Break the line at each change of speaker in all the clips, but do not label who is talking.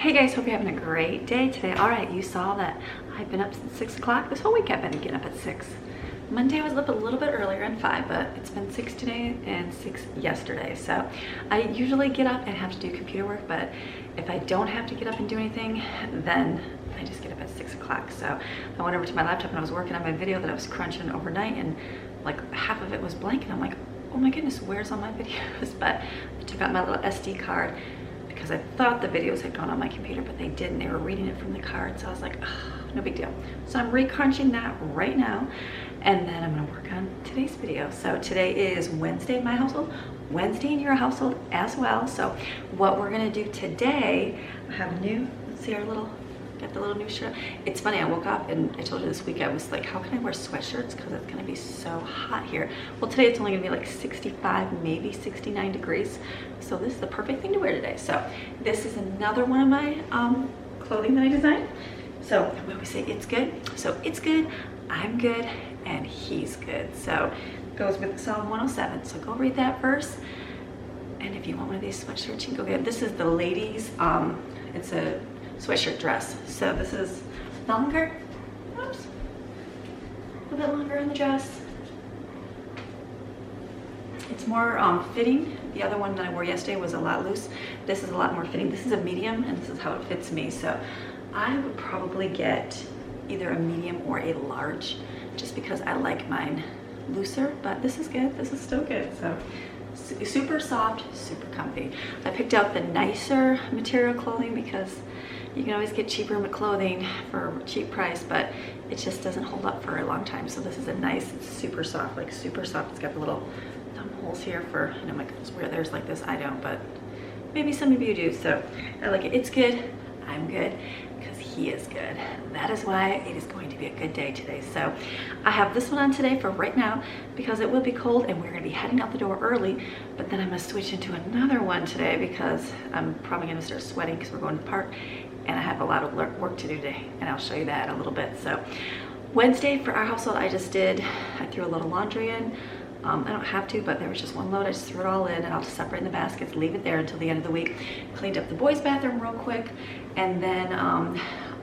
Hey guys, hope you're having a great day today. All right, you saw that I've been up since 6 o'clock. This whole week I've been getting up at 6. Monday I was up a little bit earlier at 5, but it's been 6 today and 6 yesterday. So I usually get up and have to do computer work, but if I don't have to get up and do anything, then I just get up at 6 o'clock. So I went over to my laptop and I was working on my video that I was crunching overnight, and like half of it was blank, and I'm like, oh my goodness, where's all my videos? But I took out my little SD card because I thought the videos had gone on my computer, but they didn't. They were reading it from the card, so I was like, oh, no big deal. So I'm re-crunching that right now, and then I'm gonna work on today's video. So today is Wednesday in my household, Wednesday in your household as well. So what we're gonna do today, I have a new, let's see our little, got the little new shirt. It's funny, I woke up and I told you this week, I was like, how can I wear sweatshirts? Because it's gonna be so hot here. Well, today it's only gonna be like 65, maybe 69 degrees. So this is the perfect thing to wear today. So this is another one of my clothing that I designed. So when we say it's good, so it's good, I'm good, and he's good. So it goes with Psalm 107. So go read that verse. And if you want one of these sweatshirts, you can go get it. This is the ladies, it's a sweatshirt dress. So this is longer, oops, a little bit longer in the dress. It's more fitting. The other one that I wore yesterday was a lot loose. This is a lot more fitting. This is a medium, and this is how it fits me. So I would probably get either a medium or a large, just because I like mine looser, but this is good. This is still good. So super soft, super comfy. I picked out the nicer material clothing because you can always get cheaper clothing for a cheap price, but it just doesn't hold up for a long time. So this is a nice, it's super soft, like super soft. It's got the little thumb holes here for, you know, my girls wear theirs like this. I don't, but maybe some of you do. So I like it. It's good. I'm good because he is good. That is why it is going to be a good day today. So I have this one on today for right now because it will be cold and we're going to be heading out the door early, but then I'm going to switch into another one today because I'm probably going to start sweating because we're going to the park and I have a lot of work to do today, and I'll show you that in a little bit. So Wednesday for our household, I threw a little laundry in. I don't have to, but there was just one load. I just threw it all in, and I'll just separate in the baskets, leave it there until the end of the week. Cleaned up the boys' bathroom real quick, and then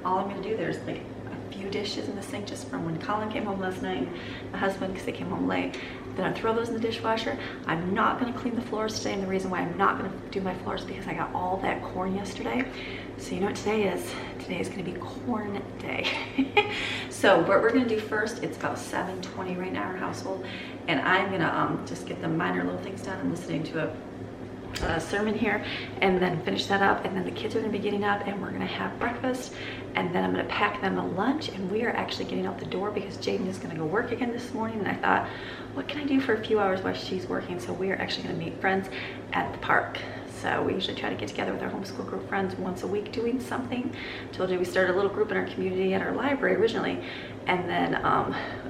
all I'm gonna do, there's like a few dishes in the sink just from when Colin came home last night, my husband, because they came home late. Then I throw those in the dishwasher. I'm not gonna clean the floors today, and the reason why I'm not gonna do my floors is because I got all that corn yesterday. So you know what today is? Today is gonna be corn day. So what we're gonna do first, it's about 7:20 right now in our household, and I'm gonna just get the minor little things done. I'm listening to a sermon here, and then finish that up, and then the kids are gonna be getting up, and we're gonna have breakfast, and then I'm gonna pack them a lunch, and we are actually getting out the door because Jaden is gonna go work again this morning, and I thought, what can I do for a few hours while she's working? So we are actually gonna meet friends at the park. So we usually try to get together with our homeschool group friends once a week doing something. Told you we started a little group in our community at our library originally, and then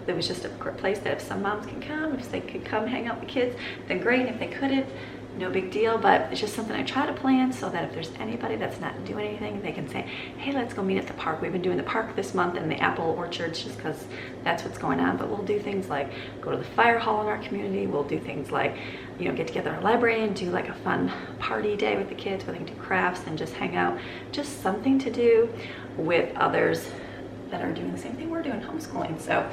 there was just a place that if some moms can come, if they could come hang out with the kids, then great. If they couldn't, no big deal, but it's just something I try to plan so that if there's anybody that's not doing anything, they can say, hey, let's go meet at the park. We've been doing the park this month and the apple orchards just because that's what's going on, but we'll do things like go to the fire hall in our community. We'll do things like, you know, get together in our library and do like a fun party day with the kids where they can do crafts and just hang out. Just something to do with others that are doing the same thing we're doing, homeschooling. So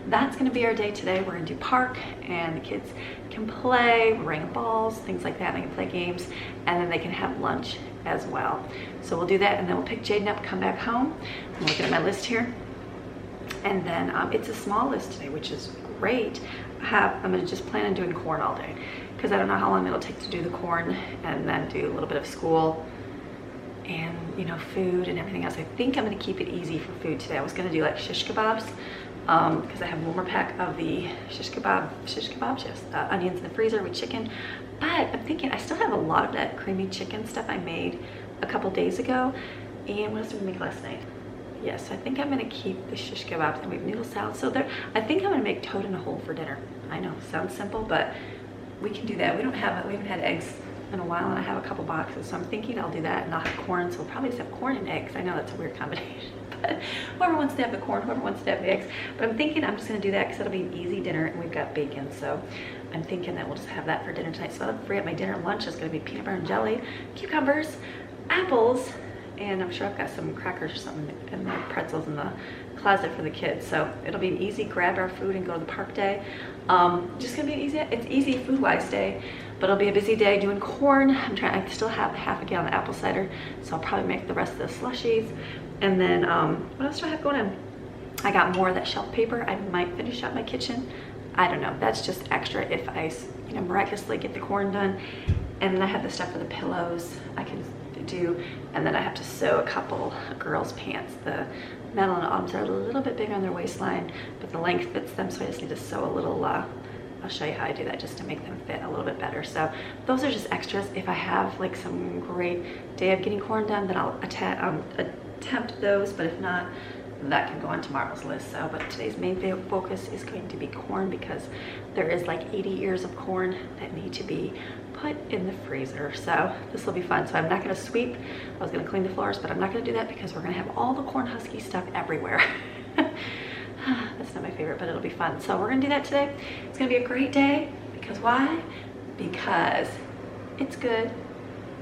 that's gonna be our day today. We're gonna do park, and the kids can play, bring balls, things like that. They can play games, and then they can have lunch as well. So we'll do that, and then we'll pick Jaden up, come back home. I'm looking at my list here. And then it's a small list today, which is great. I'm gonna just plan on doing corn all day because I don't know how long it'll take to do the corn and then do a little bit of school and, you know, food and everything else. I think I'm gonna keep it easy for food today. I was gonna do like shish kebabs because I have one more pack of the shish kebabs, yes, onions in the freezer with chicken. But I'm thinking I still have a lot of that creamy chicken stuff I made a couple days ago. And what else did we make last night? Yes, I think I'm gonna keep the shish kebabs, and we have noodle salad. So there, I think I'm gonna make toad in a hole for dinner. I know, sounds simple, but we can do that. We haven't had eggs in a while, and I have a couple boxes, so I'm thinking I'll do that, and I'll have corn, so we'll probably just have corn and eggs. I know that's a weird combination, but whoever wants to have the corn, whoever wants to have the eggs. But I'm thinking I'm just gonna do that because it'll be an easy dinner, and we've got bacon, so I'm thinking that we'll just have that for dinner tonight. So that'll free up my dinner. Lunch is gonna be peanut butter and jelly, cucumbers, apples, and I'm sure I've got some crackers or something and the pretzels in the closet for the kids. So it'll be an easy grab our food and go to the park day. Just gonna be it's easy food-wise day, but it'll be a busy day doing corn. I still have half a gallon of apple cider, so I'll probably make the rest of the slushies. And then what else do I have going on? I got more of that shelf paper. I might finish up my kitchen. I don't know, that's just extra if I, you know, miraculously get the corn done. And then I have the stuff for the pillows I can do, and then I have to sew a couple of girls' pants. The Madeline and Autumn's are a little bit bigger on their waistline, but the length fits them, so I just need to sew a little, I'll show you how I do that just to make them fit a little bit better. So those are just extras. If I have like some great day of getting corn done, then I'll attempt those, but if not, that can go on tomorrow's list. So, but today's main focus is going to be corn, because there is like 80 ears of corn that need to be put in the freezer. So this will be fun. So I'm not going to sweep. I was going to clean the floors, but I'm not going to do that because we're going to have all the corn husky stuff everywhere. That's not my favorite, but it'll be fun. So we're going to do that today. It's going to be a great day. Because why? Because it's good.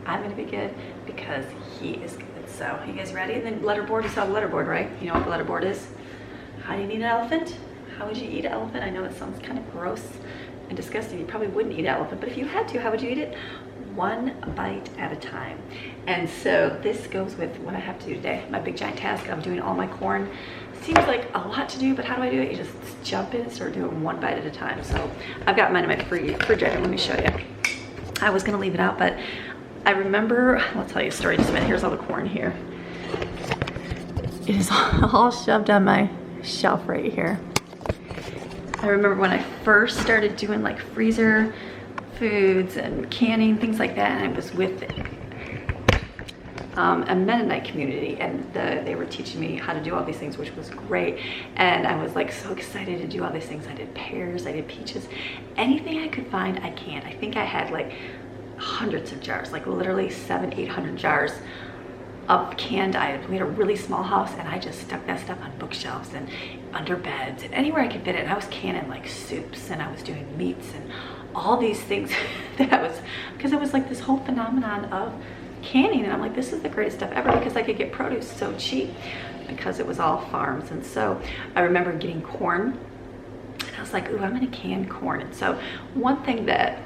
I'm going to be good because he is good. So you guys ready? And then letterboard, you saw the letterboard, right? You know what the letterboard is? How do you eat an elephant? How would you eat an elephant? I know it sounds kind of gross and disgusting. You probably wouldn't eat an elephant, but if you had to, how would you eat it? One bite at a time. And so this goes with what I have to do today. My big giant task of doing all my corn. Seems like a lot to do, but how do I do it? You just jump in and start doing one bite at a time. So I've got mine in my refrigerator. Let me show you. I was gonna leave it out, but I remember, I'll tell you a story in just a minute. Here's all the corn here. It is all shoved on my shelf right here. I remember when I first started doing like freezer foods and canning, things like that, and I was with a Mennonite community, and they were teaching me how to do all these things, which was great. And I was like so excited to do all these things. I did pears, I did peaches, anything I could find I canned. I think I had like hundreds of jars, like literally 700-800 jars of canned items. We had a really small house, and I just stuck that stuff on bookshelves and under beds and anywhere I could fit it. And I was canning like soups, and I was doing meats and all these things that I was, because it was like this whole phenomenon of canning, and I'm like, this is the greatest stuff ever, because I could get produce so cheap because it was all farms. And so I remember getting corn, and I was like, ooh, I'm gonna can corn. And so one thing that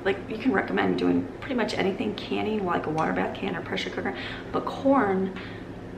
like you can recommend doing pretty much anything canning, like a water bath can or pressure cooker, but corn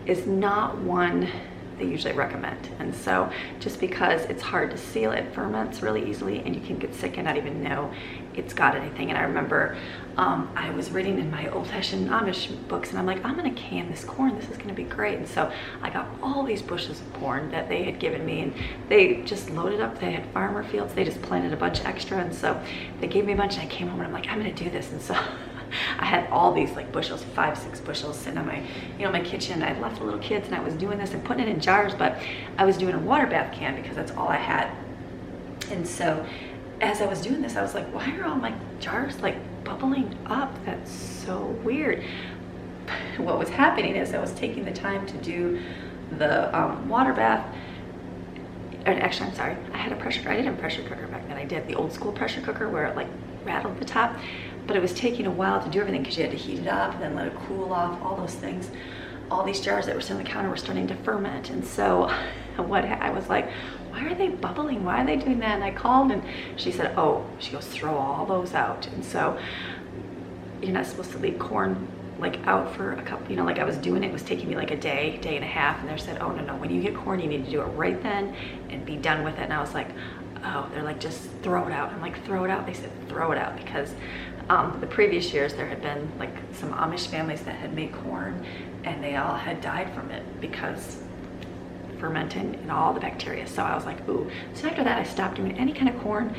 is not one they usually recommend. And so just because it's hard to seal, it ferments really easily, and you can get sick and not even know it's got anything. And I remember I was reading in my old-fashioned Amish books, and I'm like, I'm gonna can this corn, this is gonna be great. And so I got all these bushels of corn that they had given me, and they just loaded up. They had farmer fields, they just planted a bunch extra, and so they gave me a bunch, and I came home and I'm like, I'm gonna do this. And so I had all these like bushels, 5-6 bushels sitting on my, you know, my kitchen. I left the little kids, and I was doing this and putting it in jars, but I was doing a water bath can because that's all I had. And so as I was doing this, I was like, why are all my jars like bubbling up? That's so weird. What was happening is I was taking the time to do the water bath. And actually, I'm sorry, I did a pressure cooker back then. I did the old school pressure cooker where it like rattled the top, but it was taking a while to do everything because you had to heat it up and then let it cool off, all those things. All these jars that were sitting on the counter were starting to ferment. And so I was like, why are they bubbling? Why are they doing that? And I called, and she said, oh, she goes, throw all those out. And so you're not supposed to leave corn like out for a couple, you know, like I was doing, it was taking me like a day and a half. And they said, oh, no, when you get corn, you need to do it right then and be done with it. And I was like, oh, they're like, just throw it out. I'm like, throw it out. They said, throw it out, because the previous years there had been like some Amish families that had made corn, and they all had died from it because fermenting and all the bacteria. So I was like, ooh. So after that, I stopped doing any kind of corn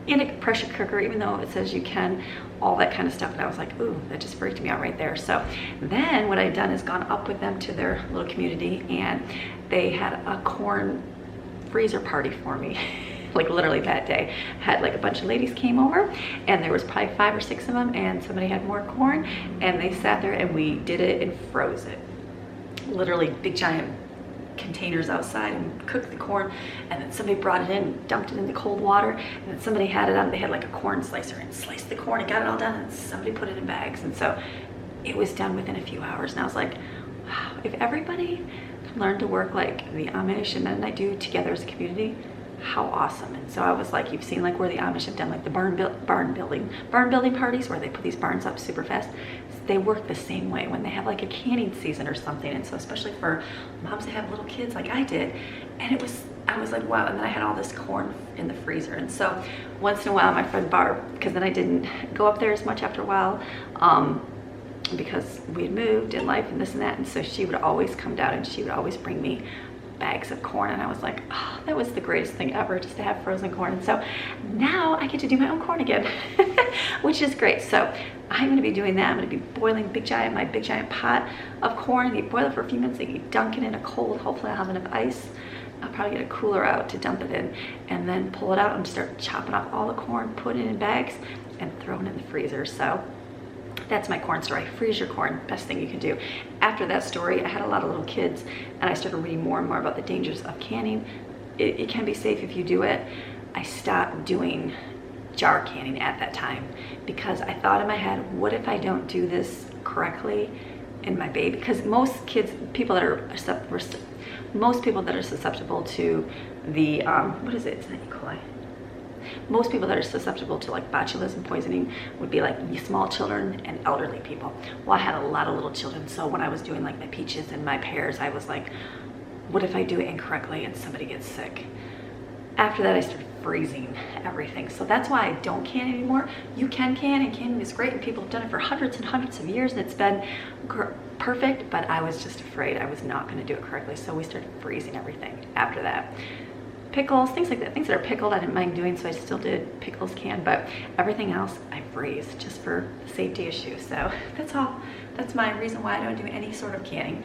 in a pressure cooker, even though it says you can, all that kind of stuff. And I was like, ooh, that just freaked me out right there. So then what I've done is gone up with them to their little community, and they had a corn freezer party for me. Like literally that day, had like a bunch of ladies came over, and there was probably 5 or 6 of them, and somebody had more corn, and they sat there and we did it and froze it. Literally big giant containers outside, and cooked the corn, and then somebody brought it in, dumped it in the cold water, and then somebody had it on, they had like a corn slicer and sliced the corn and got it all done, and somebody put it in bags. And so it was done within a few hours, and I was like, if everybody can learn to work like the Amish and then I do together as a community, how awesome. And so I was like, you've seen like where the Amish have done like the barn building parties where they put these barns up super fast. They work the same way when they have like a canning season or something. And so especially for moms that have little kids like I did, and I was like, wow. And then I had all this corn in the freezer. And so once in a while, my friend Barb, because then I didn't go up there as much after a while, because we had moved in life and this and that. And so she would always come down and she would always bring me bags of corn, and I was like, oh, that was the greatest thing ever, just to have frozen corn. And so now I get to do my own corn again, which is great. So I'm going to be doing that. I'm going to be boiling my big giant pot of corn. You boil it for a few minutes, and you dunk it in a cold, hopefully I'll have enough ice. I'll probably get a cooler out to dump it in, and then pull it out and start chopping off all the corn, put it in bags, and throw it in the freezer. So that's my corn story. Freeze your corn, best thing you can do. After that story, I had a lot of little kids, and I started reading more and more about the dangers of canning. It can be safe if you do it. I stopped doing jar canning at that time because I thought in my head, what if I don't do this correctly in my baby? Because most people that are susceptible to the, what is it? It's not E. coli. Most people that are susceptible to like botulism poisoning would be like small children and elderly people. Well, I had a lot of little children, so when I was doing like my peaches and my pears, I was like, what if I do it incorrectly and somebody gets sick? After that, I started freezing everything. So that's why I don't can anymore. You can can, and canning is great, and people have done it for hundreds and hundreds of years, and it's been perfect, but I was just afraid I was not going to do it correctly. So we started freezing everything after that. Pickles, things like that, things that are pickled, I didn't mind doing, so I still did pickles canned, but everything else I freeze just for safety issues. So that's all. That's my reason why I don't do any sort of canning.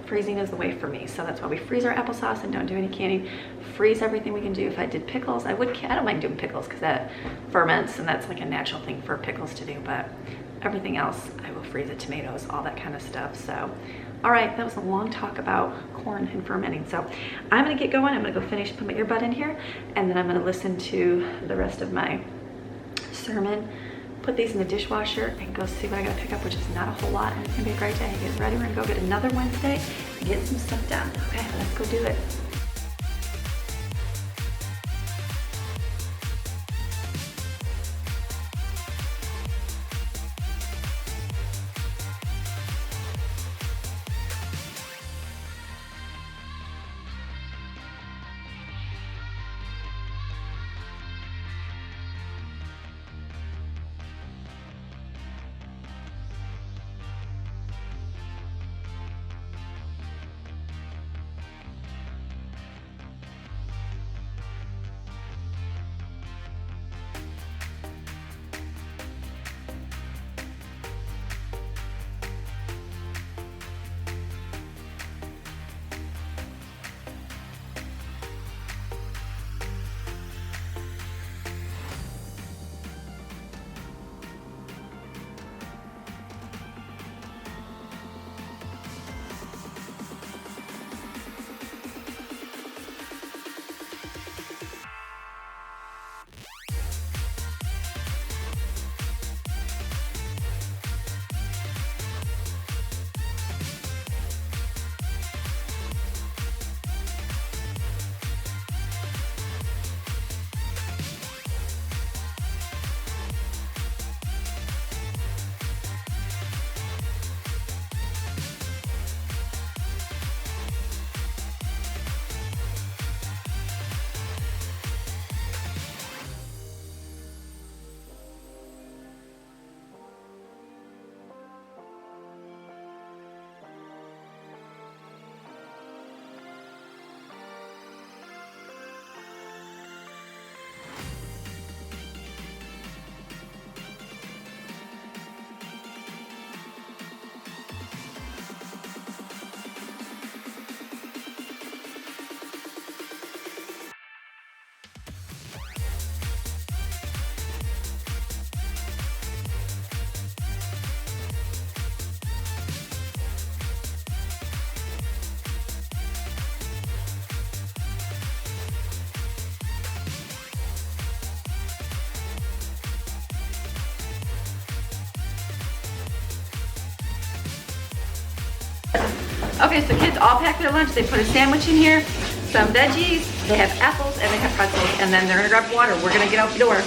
Freezing is the way for me. So that's why we freeze our applesauce and don't do any canning. Freeze everything we can do. If I did pickles, I don't mind doing pickles because that ferments and that's like a natural thing for pickles to do, but everything else I will freeze it, tomatoes, all that kind of stuff. So all right, that was a long talk about corn and fermenting. So I'm gonna get going. I'm gonna go finish, put my earbud in here, and then I'm gonna listen to the rest of my sermon, put these in the dishwasher, and go see what I gotta pick up, which is not a whole lot, and it's gonna be a great day. Get ready, we're gonna go get another Wednesday and get some stuff done. Okay, let's go do it. Okay, so kids all packed their lunch. They put a sandwich in here, some veggies, they have apples, and they have pretzels, and then they're gonna grab water. We're gonna get out the door.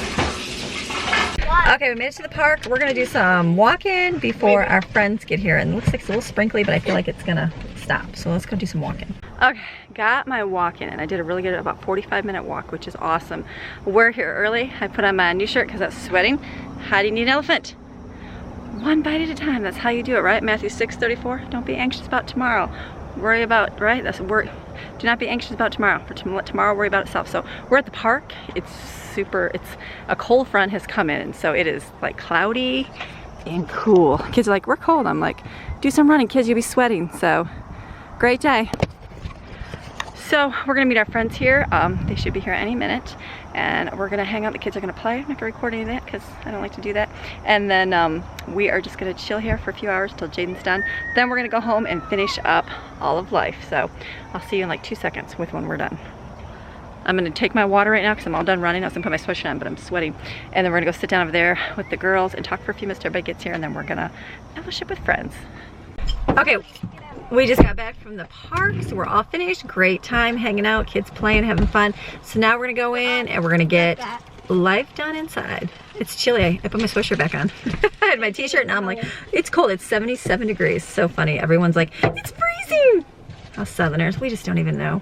Okay, we made it to the park. We're gonna do some walking before our friends get here. And it looks like it's a little sprinkly, but I feel like it's gonna stop. So let's go do some walking. Okay, got my walk in, and I did a really good about 45-minute walk, which is awesome. We're here early. I put on my new shirt because I was sweating. How do you need an elephant? One bite at a time. That's how you do it, right? Matthew 6:34. Don't be anxious about tomorrow. Worry about, right? That's worry. Do not be anxious about tomorrow. For let tomorrow worry about itself. So we're at the park. It's a cold front has come in, and so it is like cloudy and cool. Kids are like, we're cold. I'm like, do some running, kids. You'll be sweating. So great day. So we're gonna meet our friends here. They should be here any minute, and we're gonna hang out. The kids are gonna play. I'm not gonna record any of that because I don't like to do that. And then we are just gonna chill here for a few hours till Jaden's done. Then we're gonna go home and finish up all of life. So I'll see you in like 2 seconds with when we're done. I'm gonna take my water right now because I'm all done running. I was gonna put my sweatshirt on, but I'm sweating. And then we're gonna go sit down over there with the girls and talk for a few minutes till everybody gets here, and then we're gonna fellowship with friends. Okay. We just got back from the park, so we're all finished. Great time hanging out, kids playing, having fun. So now we're gonna go in and we're gonna get life done inside. It's chilly. I put my sweatshirt back on. I had my t-shirt, now I'm like, it's cold. It's 77 degrees. So funny. Everyone's like, it's freezing. Us Southerners, we just don't even know.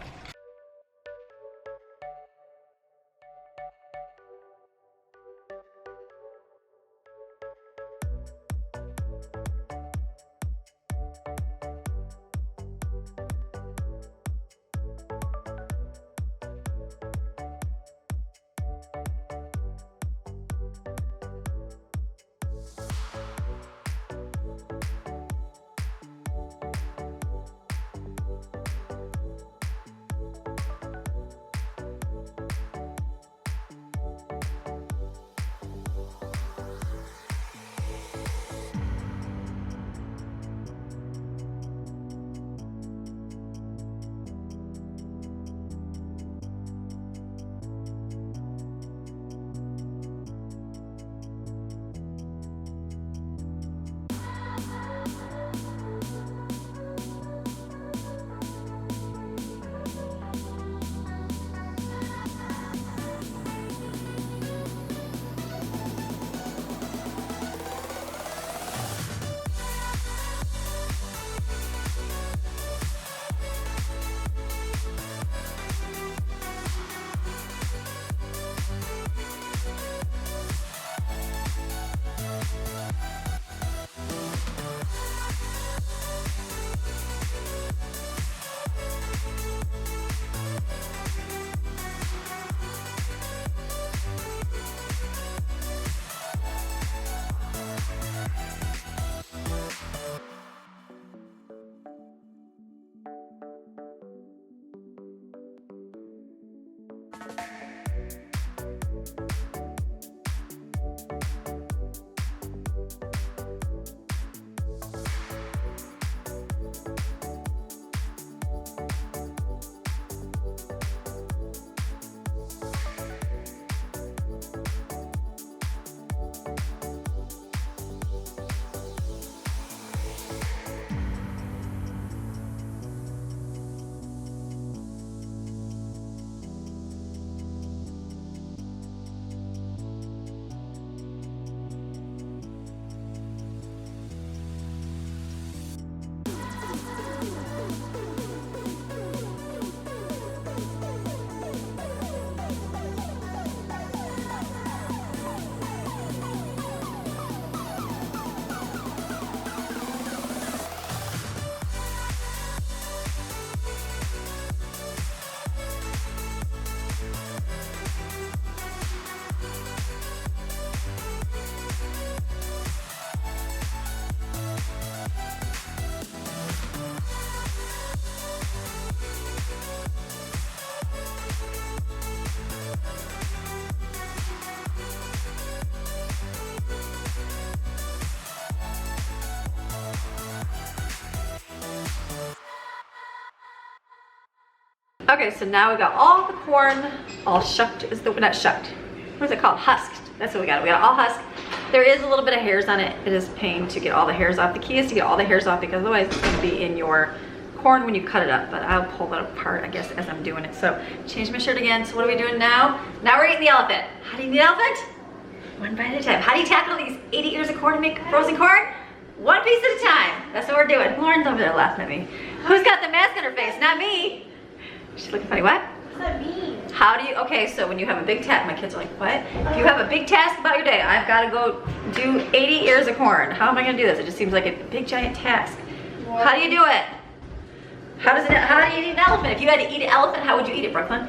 Okay, so now we got all the corn all shucked. Is the not shucked? What is it called? Husked. That's what we got. We got it all husked. There is a little bit of hairs on it. It is a pain to get all the hairs off. The key is to get all the hairs off because otherwise it's gonna be in your corn when you cut it up, but I'll pull that apart, I guess, as I'm doing it. So, change my shirt again. So what are we doing now? Now we're eating the elephant. How do you eat the elephant? One bite at a time. How do you tackle these 80 ears of corn to make frozen corn? One piece at a time. That's what we're doing. Lauren's over there laughing at me. Who's got the mask on her face? Not me. She's looking funny. What?
What does that mean?
How do you, okay, so when you have a big task, my kids are like, what? If you have a big task about your day, I've got to go do 80 ears of corn. How am I going to do this? It just seems like a big giant task.
What?
How do you do it? How do you eat an elephant? If you had to eat an elephant, how would you eat it, Brooklyn?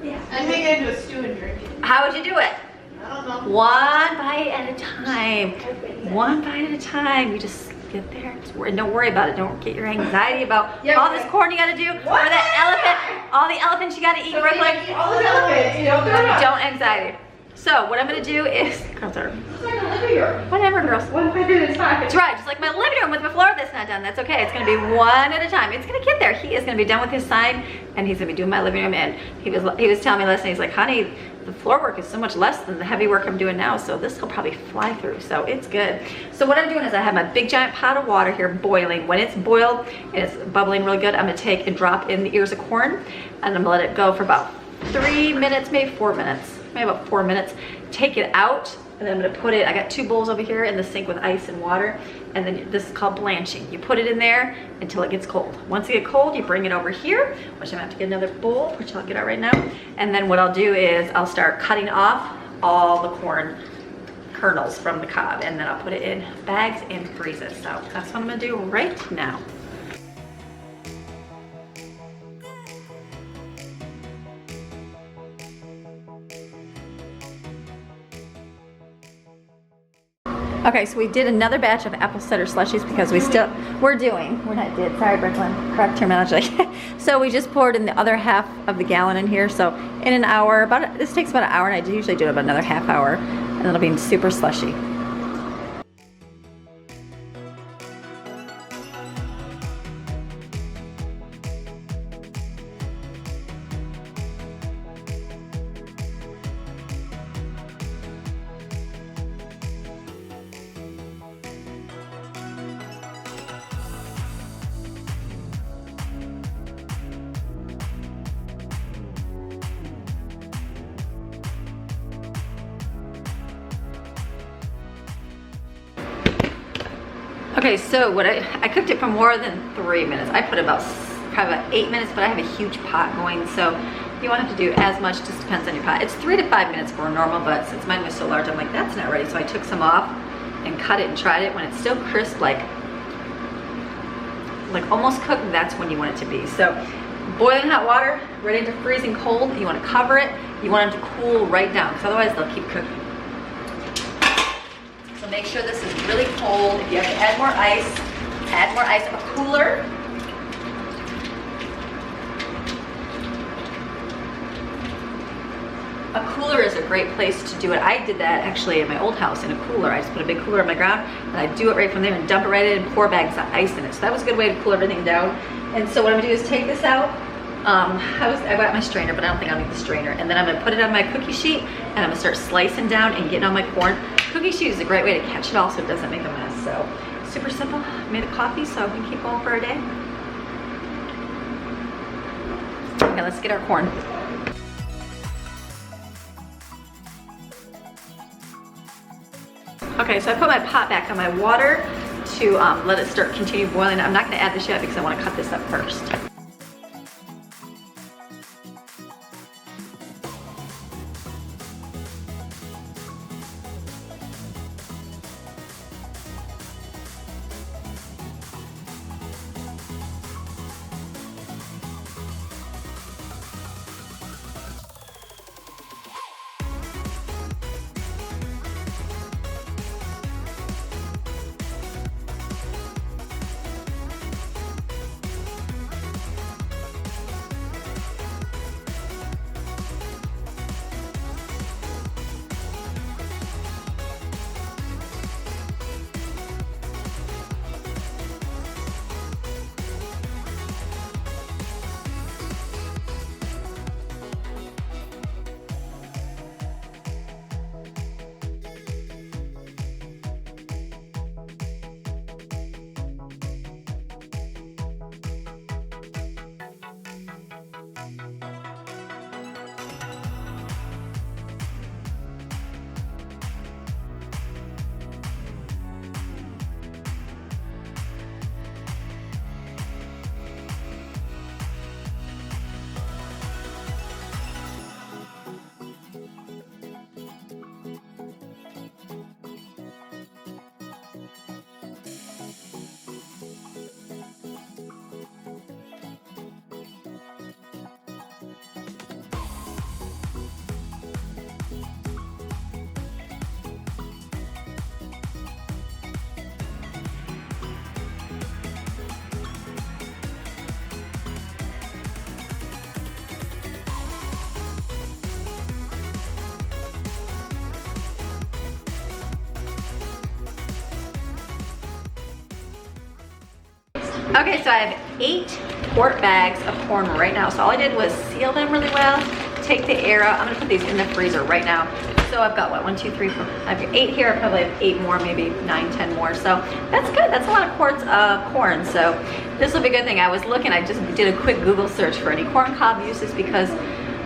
Yeah. I'd make it into a stew and drink it.
How would you do it?
I don't know.
One bite at a time. One bite at a time. You just get there. Don't worry about it. Don't get your anxiety about all this corn you got to do. Or that elephant. All the elephants you got to eat, Brooklyn.
All the elephants, you know.
Don't anxiety. So what I'm going to do is, girls are,
It's like a living room.
whatever, girls.
One bite at a time.
That's right, just like my living room with my floor that's not done. That's okay. It's gonna be one at a time. It's gonna get there. He is gonna be done with his sign, and he's gonna be doing my living room. And he was telling me last night, he's like, honey, the floor work is so much less than the heavy work I'm doing now, so this will probably fly through. So it's good. So what I'm doing is I have my big giant pot of water here boiling. When it's boiled and it's bubbling really good, I'm gonna take and drop in the ears of corn, and I'm gonna let it go for about 3 minutes, maybe 4 minutes, maybe about 4 minutes. Take it out, and then I'm gonna put it, I got 2 bowls over here in the sink with ice and water, and then this is called blanching. You put it in there until it gets cold. Once it gets cold, you bring it over here, which I'm gonna have to get another bowl, which I'll get out right now. And then what I'll do is I'll start cutting off all the corn kernels from the cob, and then I'll put it in bags and freeze it. So that's what I'm gonna do right now. Okay, so we did another batch of apple cider slushies because sorry Brooklyn, correct terminology. So we just poured in the other half of the gallon in here. So in an hour, this takes about an hour, and I usually do it about another half hour, and it'll be super slushy. Okay, so I cooked it for more than 3 minutes. I put probably about 8 minutes, but I have a huge pot going, so you won't have to do as much, just depends on your pot. It's 3 to 5 minutes for normal, but since mine was so large, I'm like, that's not ready. So I took some off and cut it and tried it. When it's still crisp, like almost cooked, that's when you want it to be. So boiling hot water, ready to freezing cold, you want to cover it. You want them to cool right down, because otherwise they'll keep cooking. So make sure this is really cold. If you have to add more ice, add more ice. A cooler. A cooler is a great place to do it. I did that actually at my old house in a cooler. I just put a big cooler on my ground, and I do it right from there and dump it right in and pour bags of ice in it. So that was a good way to cool everything down. And so what I'm gonna do is take this out. I got my strainer, but I don't think I'll need the strainer. And then I'm gonna put it on my cookie sheet, and I'm gonna start slicing down and getting on my corn. Cookie sheet is a great way to catch it all so it doesn't make a mess. So super simple. Made a coffee so we can keep going for a day. Okay, let's get our corn. Okay, so I put my pot back on my water to let it continue boiling. I'm not gonna add this yet because I wanna cut this up first. Okay, so I have 8 quart bags of corn right now. So all I did was seal them really well, take the air out. I'm gonna put these in the freezer right now. So I've got what, 1, 2, 3, 4, I've got 8 here. I probably have 8 more, maybe 9, 10 more. So that's good, that's a lot of quarts of corn. So this will be a good thing. I was looking, I just did a quick Google search for any corn cob uses because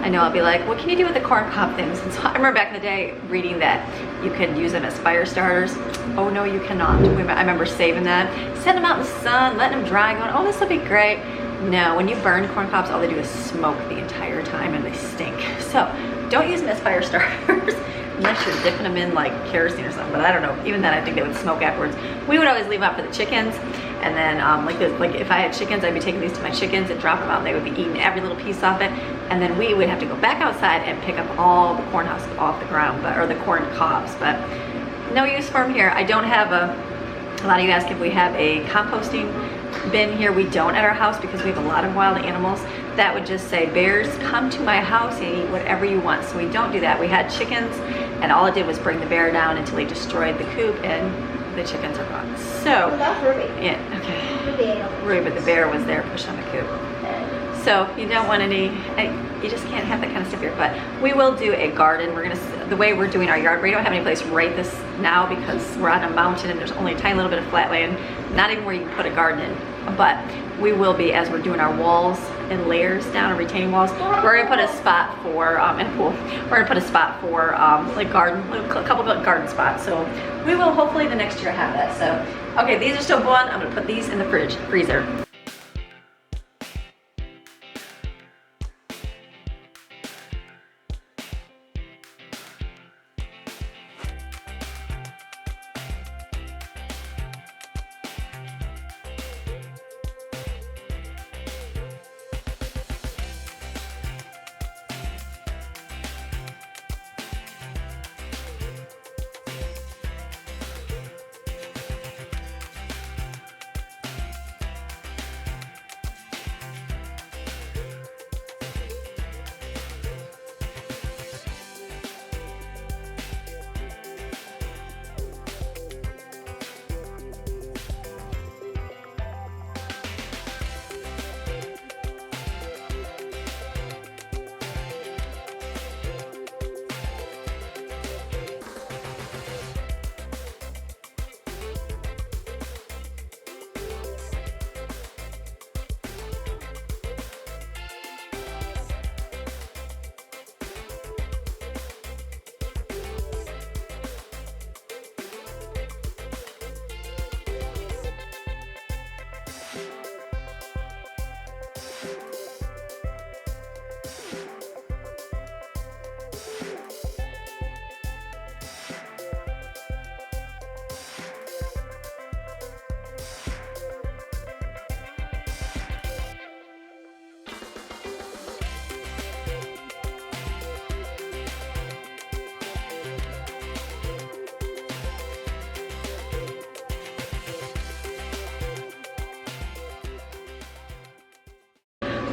I know I'll be like, what can you do with the corn cob things? And so I remember back in the day reading that you could use them as fire starters. Oh no, you cannot. I remember saving them, send them out in the sun, letting them dry, going, oh, this will be great. No, when you burn corn cobs, all they do is smoke the entire time and they stink. So don't use them as fire starters unless you're dipping them in like kerosene or something. But I don't know, even then I think they would smoke afterwards. We would always leave them out for the chickens. And then like if I had chickens, I'd be taking these to my chickens and drop them out and they would be eating every little piece off it. And then we would have to go back outside and pick up all the corn husks off the ground, or the corn cobs, but no use for them here. I don't have a lot of you ask if we have a composting bin here. We don't at our house because we have a lot of wild animals that would just say, bears, come to my house and eat whatever you want. So we don't do that. We had chickens and all it did was bring the bear down until he destroyed the coop and the chickens are gone. So,
That's Ruby.
yeah, okay. Ruby, but the bear was there pushing the coop. So you don't want any, you just can't have that kind of stuff here, but we will do a garden. We're gonna, the way we're doing our yard, we don't have any place right this now because we're on a mountain and there's only a tiny little bit of flat land, not even where you can put a garden in, but we will be, as we're doing our walls and layers down, or retaining walls, we're gonna put a spot for, and a pool, we're gonna put a spot for like garden, a couple of garden spots. So we will hopefully the next year have that. So, okay, these are still boiling. I'm gonna put these in the freezer.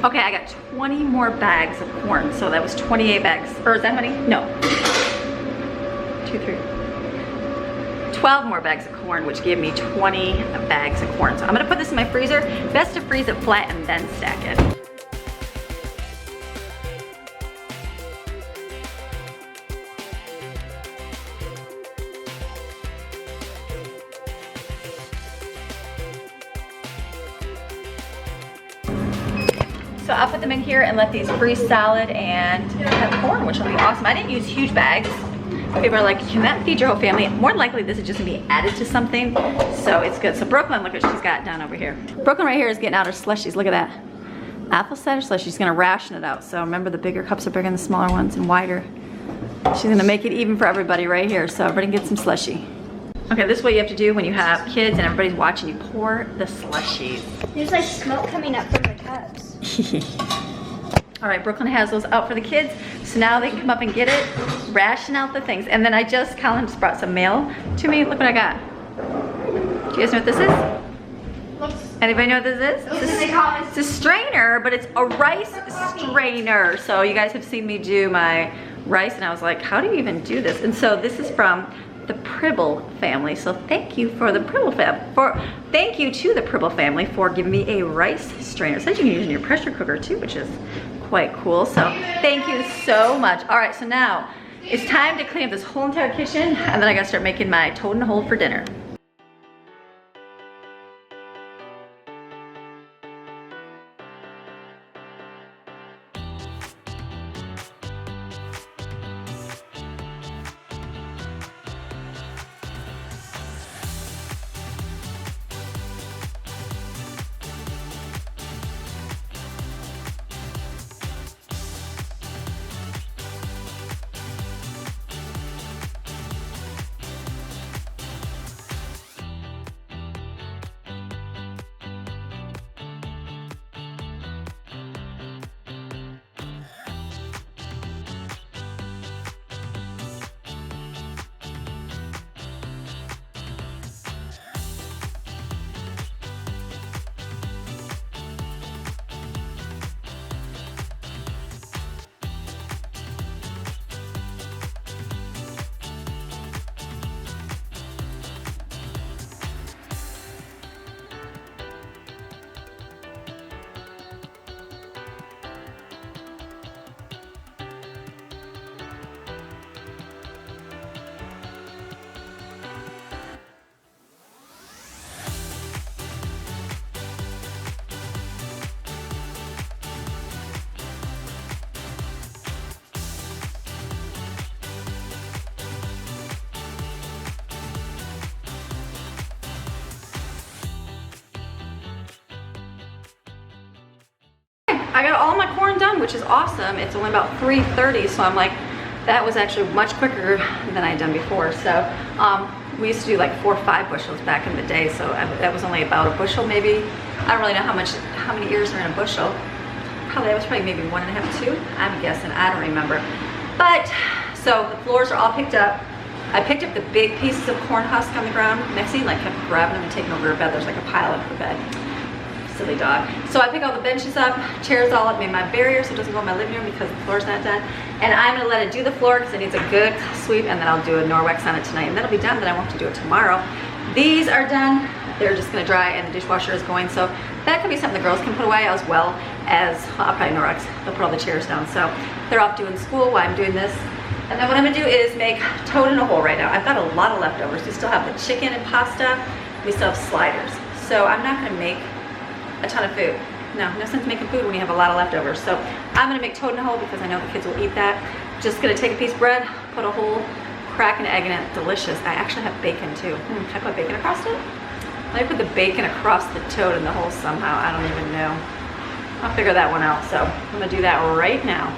Okay, I got 20 more bags of corn. So that was 28 bags, or is that how many? No. 2, 3. 12 more bags of corn, which gave me 20 bags of corn. So I'm gonna put this in my freezer. Best to freeze it flat and then stack it. So I'll put them in here and let these freeze solid and have corn, which will be awesome. I didn't use huge bags. People are like, can that feed your whole family? More than likely, this is just gonna be added to something, so it's good. So Brooklyn, look what she's got down over here. Brooklyn right here is getting out her slushies. Look at that. Apple cider slushie. She's gonna ration it out. So remember, the bigger cups are bigger than the smaller ones and wider. She's gonna make it even for everybody right here. So everybody get some slushie. Okay, this is what you have to do when you have kids and everybody's watching. You pour the slushies.
There's like smoke coming up from the cups.
All right, Brooklyn has those out for the kids, so now they can come up and get it, ration out the things. And then Colin just brought some mail to me. Look what I got. Do you guys know what this is? Anybody know what this is? It's a strainer, but it's a rice strainer. So you guys have seen me do my rice, and I was like, how do you even do this? And so this is from the Pribble family. So thank you for the Pribble thank you to the Pribble family for giving me a rice strainer. It says you can use it in your pressure cooker too, which is quite cool. So thank you so much. All right, so now it's time to clean up this whole entire kitchen, and then I gotta start making my toad and hold for dinner. I got all my corn done, which is awesome. It's only about 3:30, so I'm like, that was actually much quicker than I'd done before. So we used to do like 4 or 5 bushels back in the day, so that was only about a bushel maybe. I don't really know how many ears are in a bushel. That was probably maybe 1.5, 2. I'm guessing, I don't remember. But, so the floors are all picked up. I picked up the big pieces of corn husk on the ground. Maxine like kept grabbing them and taking over her bed. There's like a pile of her bed. Silly dog. So I pick all the benches up, chairs all up, made my barrier so it doesn't go in my living room because the floor's not done. And I'm gonna let it do the floor because it needs a good sweep, and then I'll do a Norwex on it tonight, and that'll be done. Then I won't have to do it tomorrow. These are done. They're just gonna dry, and the dishwasher is going, so that could be something the girls can put away, as well as, well, I'll probably Norwex. They'll put all the chairs down. So they're off doing school while I'm doing this. And then what I'm gonna do is make toad in a hole right now. I've got a lot of leftovers. We still have the chicken and pasta. We still have sliders. So I'm not gonna make a ton of food. No sense making food when you have a lot of leftovers. So I'm gonna make toad in a hole because I know the kids will eat that. Just gonna take a piece of bread, put a whole crack an egg in it. Delicious. I actually have bacon too. Can I put bacon across it? Let me put the bacon across the toad in the hole somehow. I don't even know. I'll figure that one out. So I'm gonna do that right now.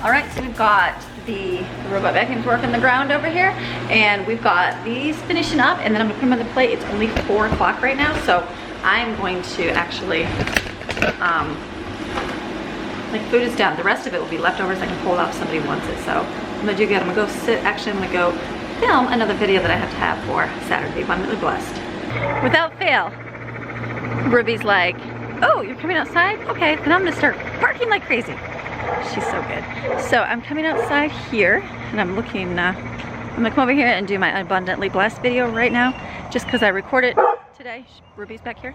All right, so we've got the robot vacuum's working the ground over here, and we've got these finishing up, and then I'm gonna put them on the plate. It's only 4 o'clock right now, so I'm going to actually, like, food is done. The rest of it will be leftovers. I can pull it off if somebody wants it. So I'm gonna do good. I'm gonna go sit, actually I'm gonna go film another video that I have to have for Saturday. Abundantly blessed. Without fail, Ruby's like, oh, you're coming outside? Okay, then I'm gonna start barking like crazy. She's so good. So I'm coming outside here, and I'm looking, I'm gonna come over here and do my Abundantly Blessed video right now, just because I recorded today. Ruby's back here,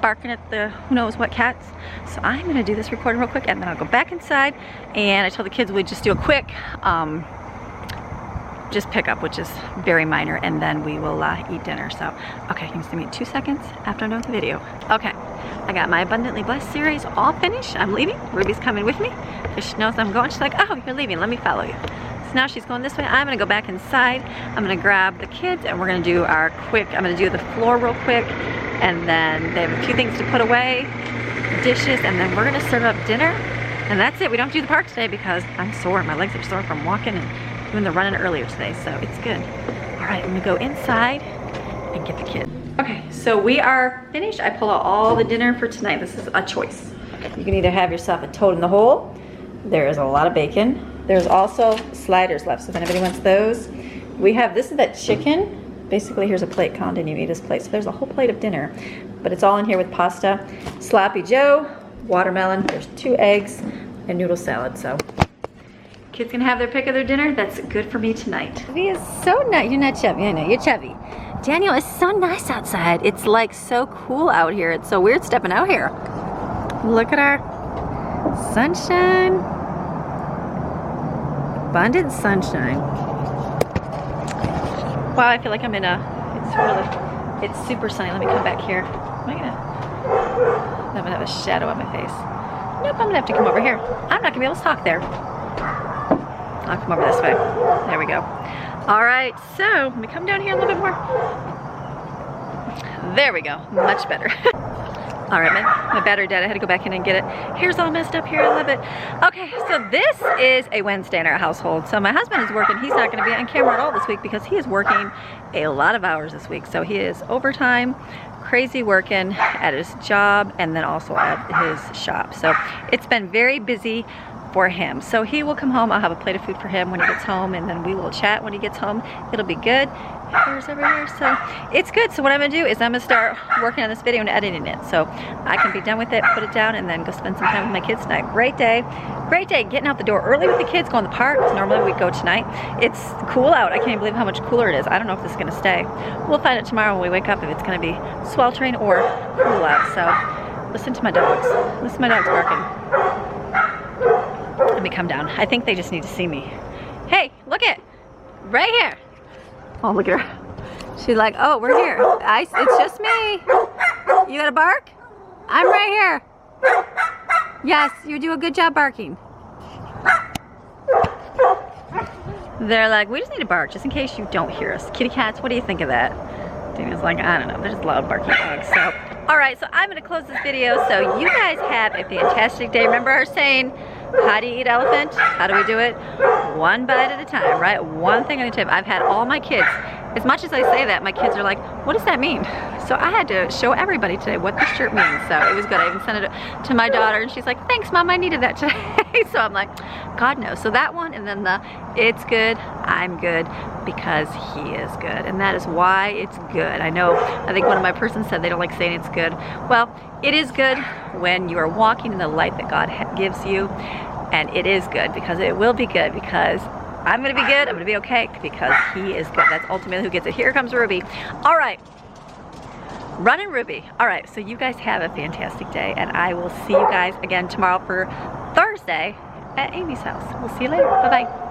barking at the who knows what cats. So I'm gonna do this recording real quick, and then I'll go back inside, and I told the kids we'd just do a quick, just pick up, which is very minor, and then we will eat dinner. So, okay, can you see me in 2 seconds after I'm done with the video? Okay, I got my Abundantly Blessed series all finished. I'm leaving. Ruby's coming with me because she knows I'm going. She's like, oh, you're leaving, let me follow you. So now she's going this way. I'm gonna go back inside. I'm gonna grab the kids, and we're gonna do our quick, I'm gonna do the floor real quick, and then they have a few things to put away, dishes, and then we're gonna serve up dinner, and that's it. We don't do the park today because I'm sore. My legs are sore from walking and doing the running earlier today, so it's good. All right, I'm gonna go inside and get the kids. Okay, so we are finished. I pulled out all the dinner for tonight. This is a choice. You can either have yourself a toad in the hole. There is a lot of bacon. There's also sliders left, so if anybody wants those. We have, this is that chicken. Basically, here's a plate. Colin didn't even eat this plate, so there's a whole plate of dinner. But it's all in here with pasta, sloppy joe, watermelon, there's 2 eggs, and noodle salad, so. Kids can have their pick of their dinner. That's good for me tonight. He is so nice. You're not chubby, I know, you're chubby. Daniel, it's so nice outside. It's like so cool out here. It's so weird stepping out here. Look at our sunshine. Abundant sunshine. Wow, I feel like I'm in it's super sunny. Let me come back here. Am I gonna have a shadow on my face? Nope, I'm gonna have to come over here. I'm not gonna be able to talk there. I'll come over this way. There we go. All right, so let me come down here a little bit more. There we go, much better. All right, my battery died. I had to go back in and get it. Hair's all messed up here, I love it. Okay, so this is a Wednesday in our household. So my husband is working. He's not gonna be on camera at all this week because he is working a lot of hours this week. So he is overtime, crazy working at his job and then also at his shop. So it's been very busy for him. So he will come home. I'll have a plate of food for him when he gets home, and then we will chat when he gets home. It'll be good. Hair's over here, so it's good. So what I'm gonna do is I'm gonna start working on this video and editing it so I can be done with it, put it down, and then go spend some time with my kids tonight. Great day getting out the door early with the kids, going to the park, because normally we go tonight. It's cool out. I can't even believe how much cooler it is. I don't know if this is gonna stay. We'll find out tomorrow when we wake up if it's gonna be sweltering or cool out. So listen to my dogs. Listen to my dogs barking. Let me come down. I think they just need to see me. Hey, look it, right here. Oh, look at her. She's like, oh, we're here. It's just me. You gotta bark? I'm right here. Yes, you do a good job barking. They're like, we just need to bark just in case you don't hear us. Kitty cats, what do you think of that? Daniel's like, I don't know, they're just loud barking dogs. So, all right, so I'm gonna close this video. So you guys have a fantastic day. Remember our saying, how do you eat elephant? How do we do it? One bite at a time, right? One thing at a time. I've had all my kids, as much as I say that, my kids are like, what does that mean? So I had to show everybody today what this shirt means. So it was good. I even sent it to my daughter, and she's like, thanks, Mom, I needed that today. So I'm like, God knows. So that one, and then the, it's good, I'm good, because he is good. And that is why it's good. I know, I think one of my persons said they don't like saying it's good. Well, it is good when you are walking in the light that God gives you. And it is good, because it will be good, because I'm gonna be good, I'm gonna be okay, because he is good. That's ultimately who gets it. Here comes Ruby. All right, running Ruby. All right, so you guys have a fantastic day, and I will see you guys again tomorrow for Thursday at Amy's house. We'll see you later. Bye-bye.